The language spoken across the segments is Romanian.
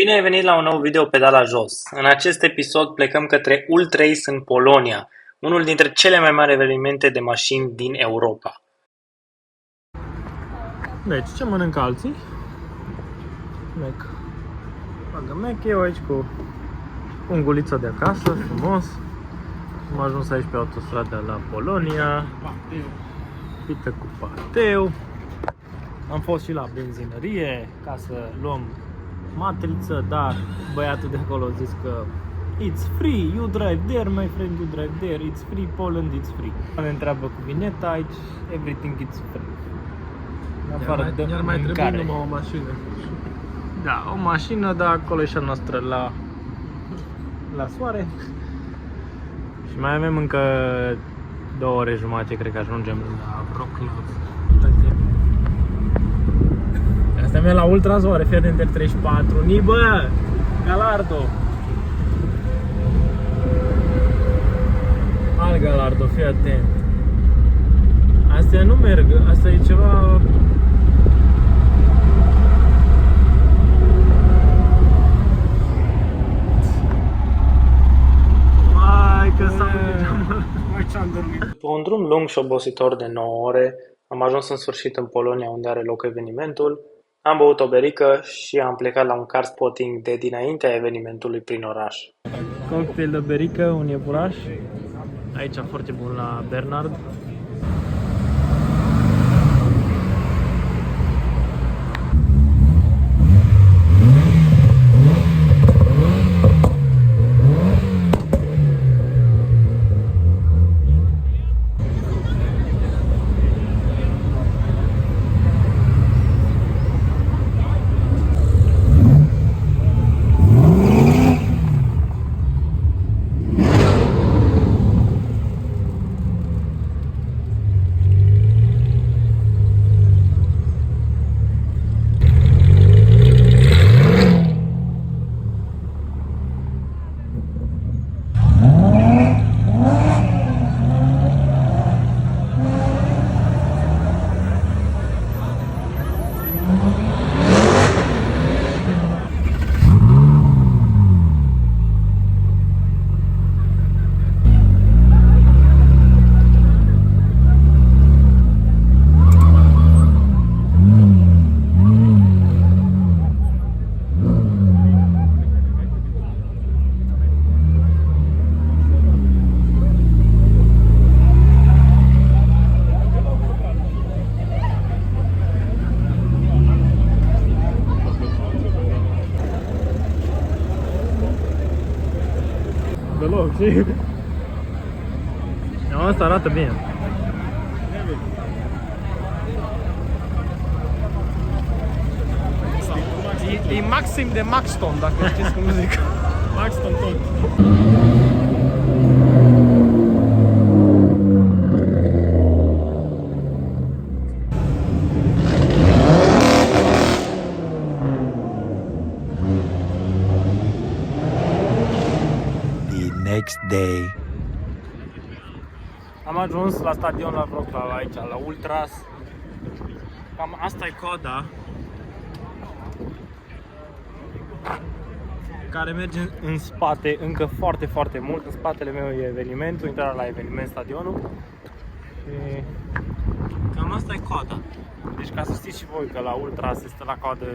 Bine ai venit la un nou video Pedala Jos. În acest episod plecăm către Ultrace în Polonia, unul dintre cele mai mari evenimente de mașini din Europa. Deci, ce mănâncă alții? Mac. Bagă Mac, eu aici cu ungulița de acasă, frumos. Am ajuns aici pe autostrada la Polonia. Pită cu pateu. Am fost și la benzinărie ca să luăm matriță, dar băiatul de acolo a zis că it's free, you drive there, my friend, you drive there, it's free, Poland, it's free. Ne întreabă cu vineta aici, everything it's free. Iar mai trebuie numai o mașină. Da, o mașină, dar acolo e și a noastră la soare. Și mai avem încă 2 ore jumate, cred că ajungem la Wrocław. Asta mea la ultra soare, fii atent, 34. Nibă! Galardo! Al Galardo, fii atent. Astea nu merg, asta e ceva... După un drum lung și obositor de 9 ore, am ajuns în sfârșit în Polonia, unde are loc evenimentul. Am băut o berică și am plecat la un car spotting de dinaintea evenimentului prin oraș. Cocktail de berică, un iepuraș. Aici foarte bun la Bernard. Deloc, știi? Asta arată bine. E maxim de Maxton, dacă știți cum zic. Maxton tot. Next day. Am ajuns la stadion la Wrocław, aici, la Ultras. Cam asta e coda care merge în spate încă foarte, foarte mult. În spatele meu e evenimentul, intrarea la eveniment, stadionul. Și cam asta e coada. Deci ca să știți și voi că la Ultras este la coadă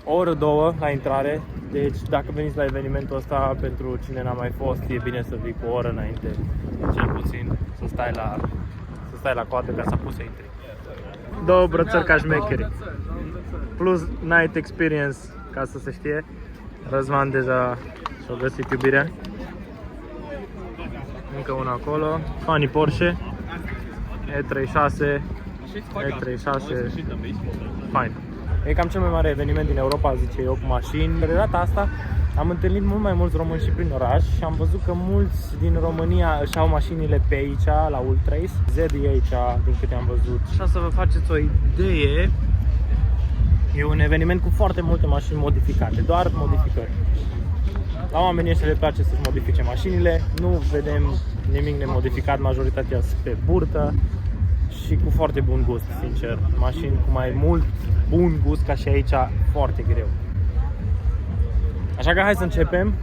o oră, 2 la intrare. Deci dacă veniți la evenimentul ăsta, pentru cine n-a mai fost, e bine să vii cu o oră înainte, cel puțin, să stai la coadă ca să poți să intri. 2 brățări ca șmecheri, plus night experience, ca să se știe. Răzvan deja și-a găsit iubirea. Încă una acolo, fanii Porsche, E36, fain. E cam cel mai mare eveniment din Europa, zice eu, cu mașini. De data asta am întâlnit mult mai mulți români și prin oraș și am văzut că mulți din România își au mașinile pe aici, la Ultrace. Zed e aici, din câte am văzut. Așa să vă faceți o idee, e un eveniment cu foarte multe mașini modificate, doar modificări. La oamenii ăștia le place să-și modifice mașinile, nu vedem nimic nemodificat, majoritatea sunt pe burtă și cu foarte bun gust, sincer. Mașini cu mai mult bun gust ca și aici, foarte greu. Așa că hai să începem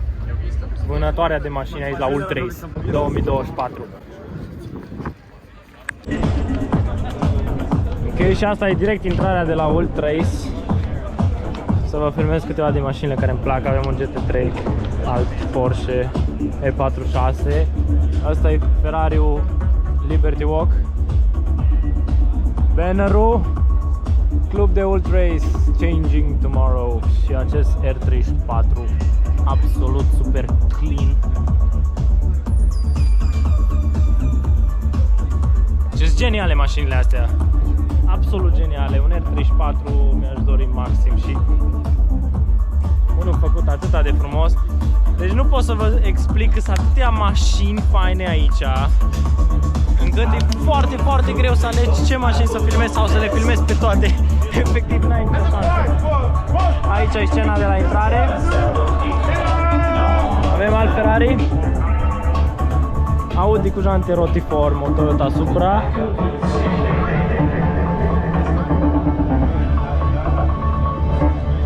vânătoarea de mașini aici la Ultrace 2024. Ok, și asta e direct intrarea de la Ultrace. Să vă filmez câteva din mașinile care îmi plac. Avem un GT3, alt Porsche E46. Asta e Ferrariul Liberty Walk. Bannerul Club de Ultrace Changing Tomorrow. Și acest R34 absolut super clean. Ce-s geniale mașinile astea. Absolut geniale. Un R34 mi-aș dori maxim și unul făcut atâta de frumos. Deci nu pot să vă explic că sunt atâtea mașini faine aici, încât e foarte, foarte greu să alegi ce mașini să filmezi sau să le filmezi pe toate. Efectiv n-ai importanță. Aici e scena de la intrare. Avem alt Ferrari, Audi cu jante rotiform, o Toyota Supra.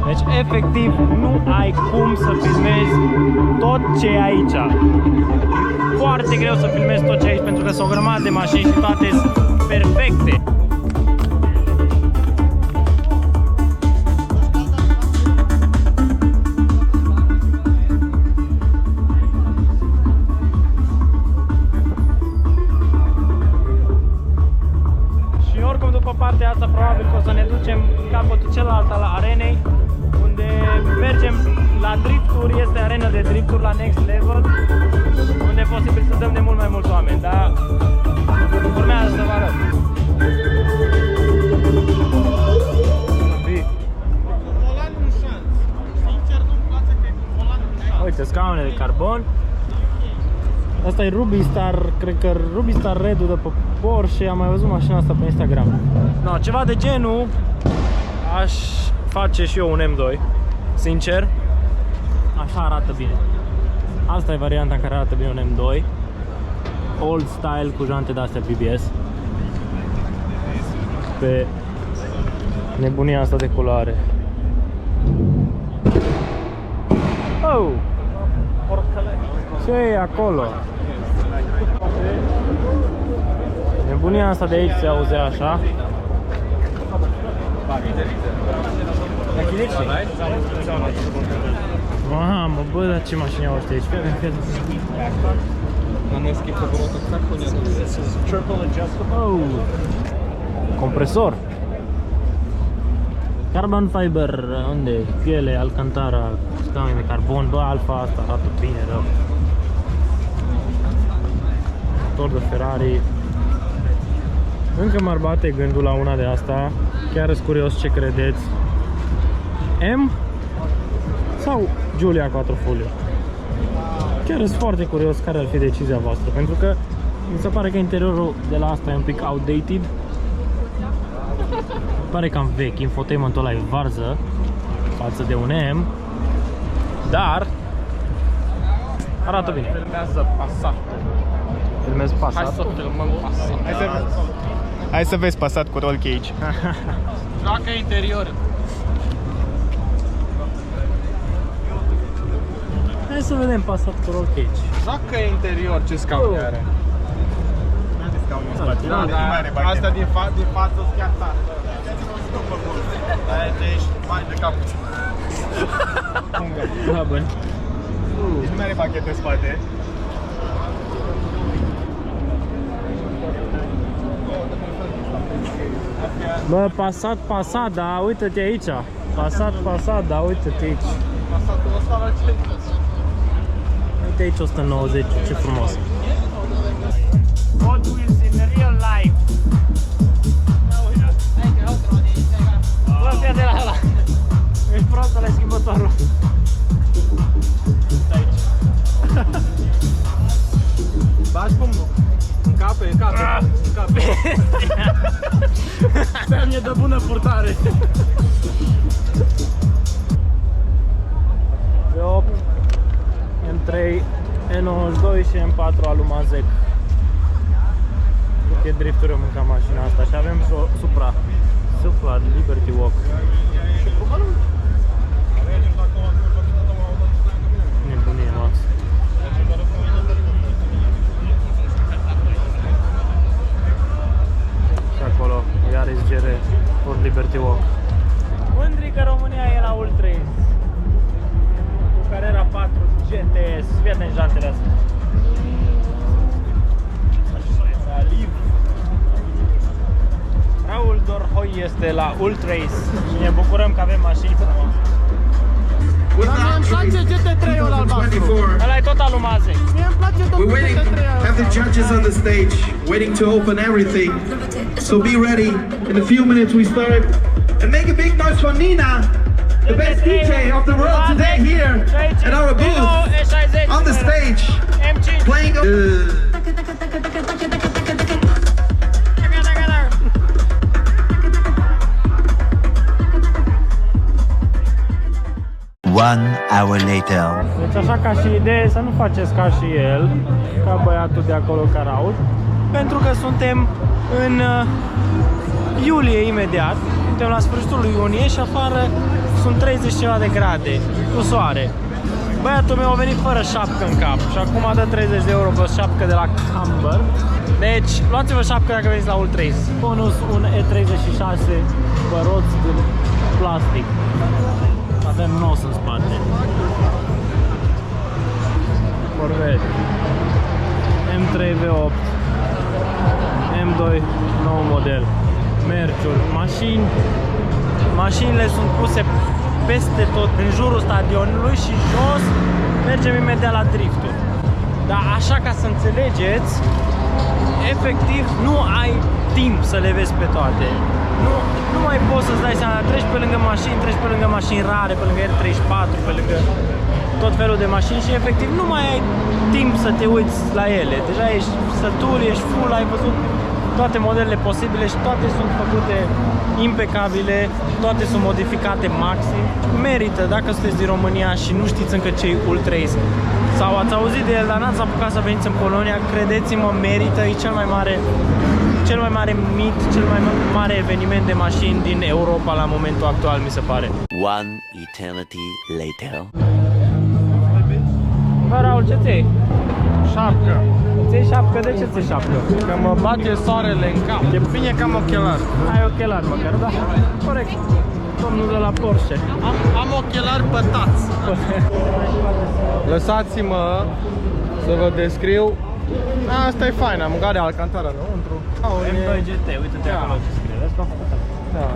Deci efectiv nu ai cum să filmezi tot ce e aici. E foarte greu să filmezi tot ce e aici pentru că sunt o grămadă de mașini și toate sunt perfecte. Și oricum după partea asta probabil că o să ne ducem în capătul celălalt al arenei, unde mergem la drifturi, este arena de drifturi la Next Level, unde e posibil să dăm de mult mai mulți oameni, dar urmează să vă arăt. Uite, scaune de carbon. Asta e Ruby Star, cred că Ruby Star Red-ul de pe Porsche, am mai văzut mașina asta pe Instagram. No, ceva de genul aș face și eu un M2, sincer. Așa arată bine. Asta e varianta în care arată bine un M2 old style cu jante de-astea BBS. Pe nebunia asta de culoare. Oh! Ce e acolo? Nebunia asta de aici se auzea așa. Mamă, bă, dar ce mașini au ăștia aici? Oh. Compresor. Carbon fiber, unde? Piele, Alcantara, scaune de carbon. Bă, Alfa asta arată bine, rău. Motor de Ferrari. Încă m-ar bate gândul la una de asta. Chiar sunt curios ce credeți. M sau Giulia 4 Folio? Chiar sunt foarte curios care ar fi decizia voastră, pentru că mi se pare că interiorul de la asta e un pic outdated. Pare cam vechi, infotainmentul ăla e varză față de un M, dar arată bine. Filmează Passat. Filmez Passat. Hai să filmăm Passat. Hai să vezi Passat cu roll cage. Joacă interior. Hai să vedem Passat cu roll cage. Joacă interior, ce scaune are. Da, Asta din față sunt chiar tare. ești mai de cap. Da, bun. Deci nu mai are pachete în spate. Bă, Passat, da, uite-te aici. Passat, da, uite-te aici. Passatul ăsta la ce? Uite aici 190, ce frumos. Hot Wheels in real life. Bă, fii de la ăla. Ești prost la schimbătorul. Aici. Bași pumnul. În cape. Sam e de bună purtare. P8, M3, E92 și M4 Alumazec. Câte drifturi am mâncat mașina asta și avem și o Supra Liberty Walk. Ultrace și ne bucurăm că avem mașini frumoase. Dar îmi place GT3-ul albastru. Ăla e tot alumazec. Mie îmi place tot We're waiting, GT3-ul. have the judges on the stage, waiting to open everything. So be ready. In a few minutes we start. And make a big noise for Nina, the best DJ of the world today here at our booth on the stage, playing. One hour later. Deci așa ca și idee să nu faceți ca și el, ca băiatul de acolo care aud, pentru că suntem în iulie imediat, suntem la sfârșitul lui iunie și afară sunt 30 ceva de grade, cu soare. Băiatul meu a venit fără șapcă în cap și acum dă 30 de euro pe șapcă de la Camber. Deci luați-vă șapcă dacă veniți la Ultrace. Bonus un E36 pe roți din plastic. Avem nos în spate. Corvette M3 V8 M2 nou model Merciuri, mașinile sunt puse peste tot în jurul stadionului și jos mergem imediat la drifturi. Dar așa ca să înțelegeți, efectiv nu ai timp să le vezi pe toate. Nu mai poți să-ți dai seama, treci pe lângă mașini rare, pe lângă R34, pe lângă tot felul de mașini și efectiv nu mai ai timp să te uiți la ele. Deja ești sătul, ești full, ai văzut toate modelele posibile și toate sunt făcute impecabile, toate sunt modificate maxim. Merită, dacă sunteți din România și nu știți încă ce e Ultrace sau ați auzit de el, dar n-ați apucat să veniți în Polonia, credeți-mă, merită, e cel mai mare meet, cel mai mare eveniment de mașini din Europa la momentul actual, mi se pare. One eternity later. Bă, Raul, ce ți-ai? Șapcă. Ți-ai șapcă? De ce ți-ai șapcă? Că mă bate soarele în cap. E bine că am ochelari. Ai ochelari măcar, da? Corect. Domnul de la Porsche. Am ochelari pătați. Lăsați-mă să vă descriu. Asta e fain, am gare Alcantara înăuntru. M2 GT, uite-te acolo ce scrie. Vezi că am făcut acolo. Da.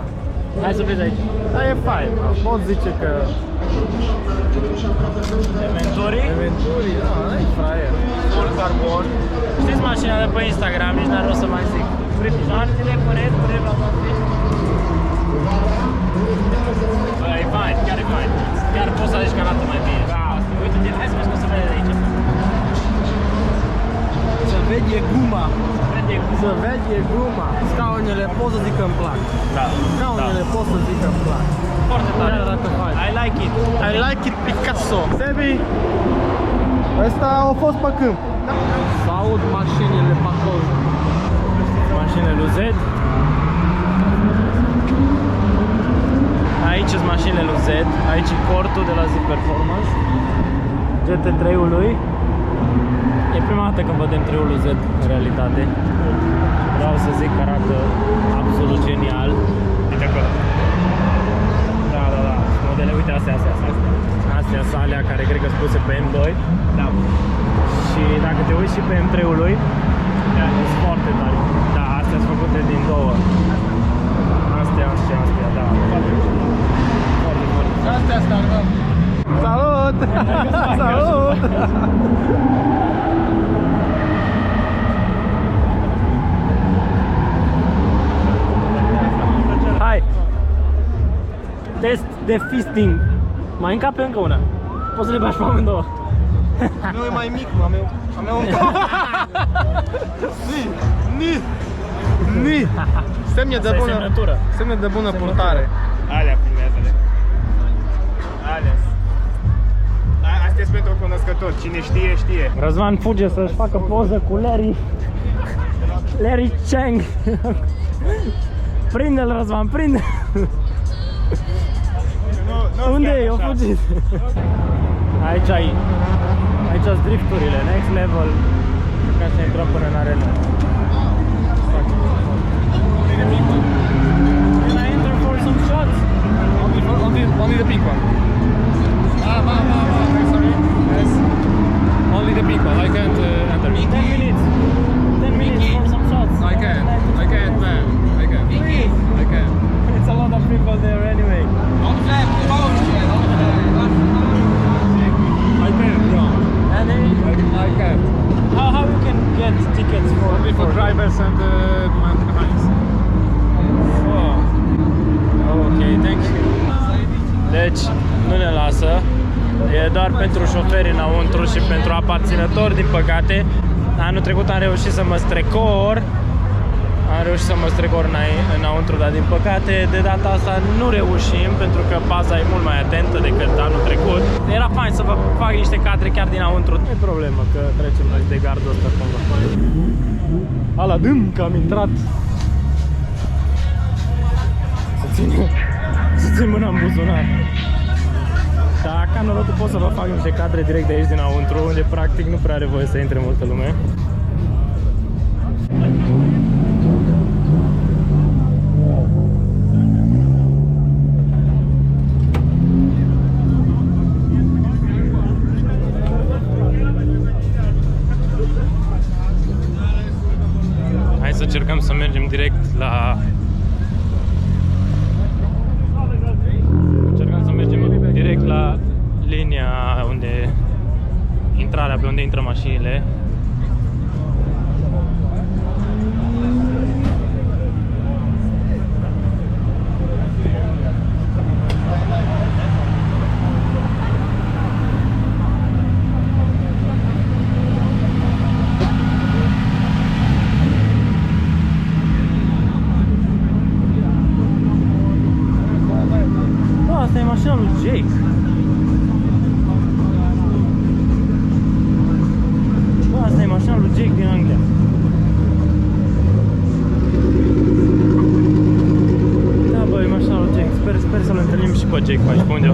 Hai să vezi aici. Da, e fain. Pot zice că Inventorii. Inventurii, da, e fraier. Full carbon. Știți mașina de pe Instagram, nici n-ar rost să mai zic. Frigidaștile, corect, la toate. Bă, e fain, chiar e fain. Chiar poți să zici că arată mai bine. Da, uite-te, hai să vezi cum se vede de aici. Se vede guma. Se vede guma. Scaunele pot să zic că îmi plac. Da. Scaunele pot să zic că îmi plac. Foarte tare. Arată fain. I like it. I like it Picasso. Sebi, ăsta a fost pe câmp. Da. Să aud mașinile pe acolo. Mașinile lui Z. Aici sunt mașinile lui Z. Aici e cortul de la Z Performance. GT3-ului. E prima dată când vedem 3-ul lui Z în realitate. Vreau să zic că arată absolut genial. Uite acolo. Da. Modele, uite astea. Astea sunt alea care cred că sunt puse pe M2. Da. Și dacă te uiți și pe M3-ului, sunt foarte tare. Da, astea sunt făcute din două. Astea, da. Foarte. Astea startăm. Salut! Salut! Hai! Test de fisting. Mai încape încă una. Poți să le bagi pe amândouă. Nu e mai mic, am eu un Ni! Semne de bună semnătură. Semne de bună purtare. Alea filmează-le. Alea. Astea sunt pentru cunoscători. Cine știe, știe. Răzvan fuge să-și facă poză cu Larry Chang. Prinde-l, Răzvan, prinde! Unde e? O fugit! Aici sunt drifturile, next level, ca să intrăm până în arena. Can I enter for some shots? Only the pink one. Sorry. Yes. Only the pink one. I can't enter. 10 minutes for some shots. I can't, man. I can't. It's a lot of e doar pentru șoferi înăuntru și pentru aparținători, din păcate. Anul trecut am reușit să mă strecor. Înăuntru, dar din păcate de data asta nu reușim, pentru că baza e mult mai atentă decât anul trecut. Era fain să vă fac niște cadre chiar dinăuntru. Nu e problemă că trecem noi de gardul ăsta cumva. Ala dâm că am intrat. Să țin mâna în buzunar. Dar ca norocul pot să vă fac niște cadre direct de aici dinăuntru, unde practic nu prea are voie să intre multă lume. Să încercăm să mergem direct la... linia unde... intrarea pe unde intră mașinile. Asta e mașina lui Jake. Asta e mașina lui Jake din Anglia. Da, bă, e mașina lui Jake. Sper să-l întâlnim și pe Jake pe aici, pe unde-o.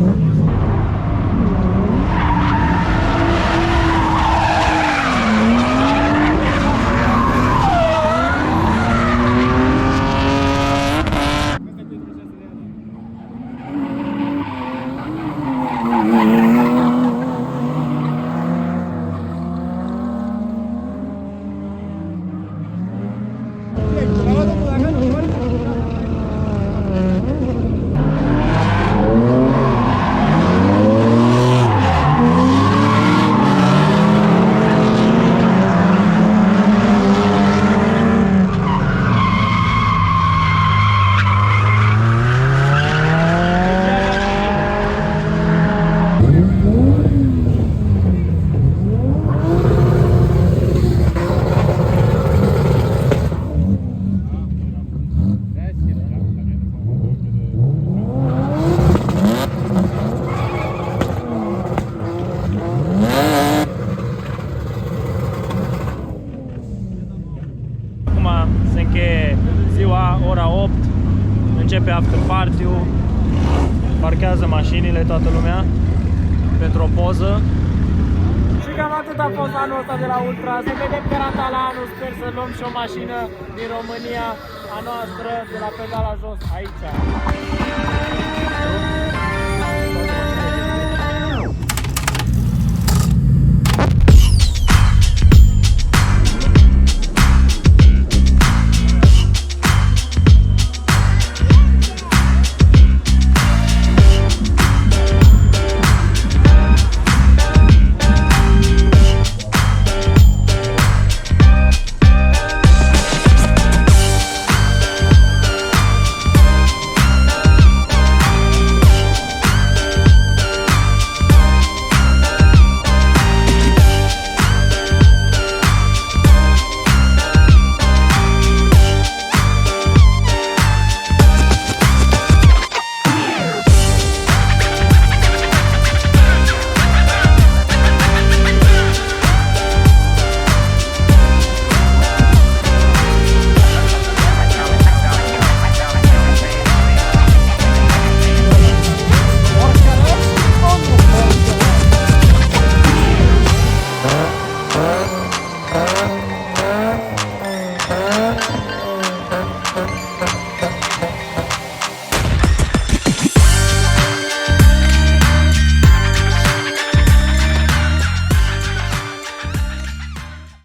Se încheie ziua, ora 8, începe after party-ul, parchează mașinile toată lumea pentru o poză. Și cam atât a fost anul ăsta de la Ultra. Ne vedem garanta la anul, sper să luăm și o mașină din România, a noastră, de la pedala jos, aici.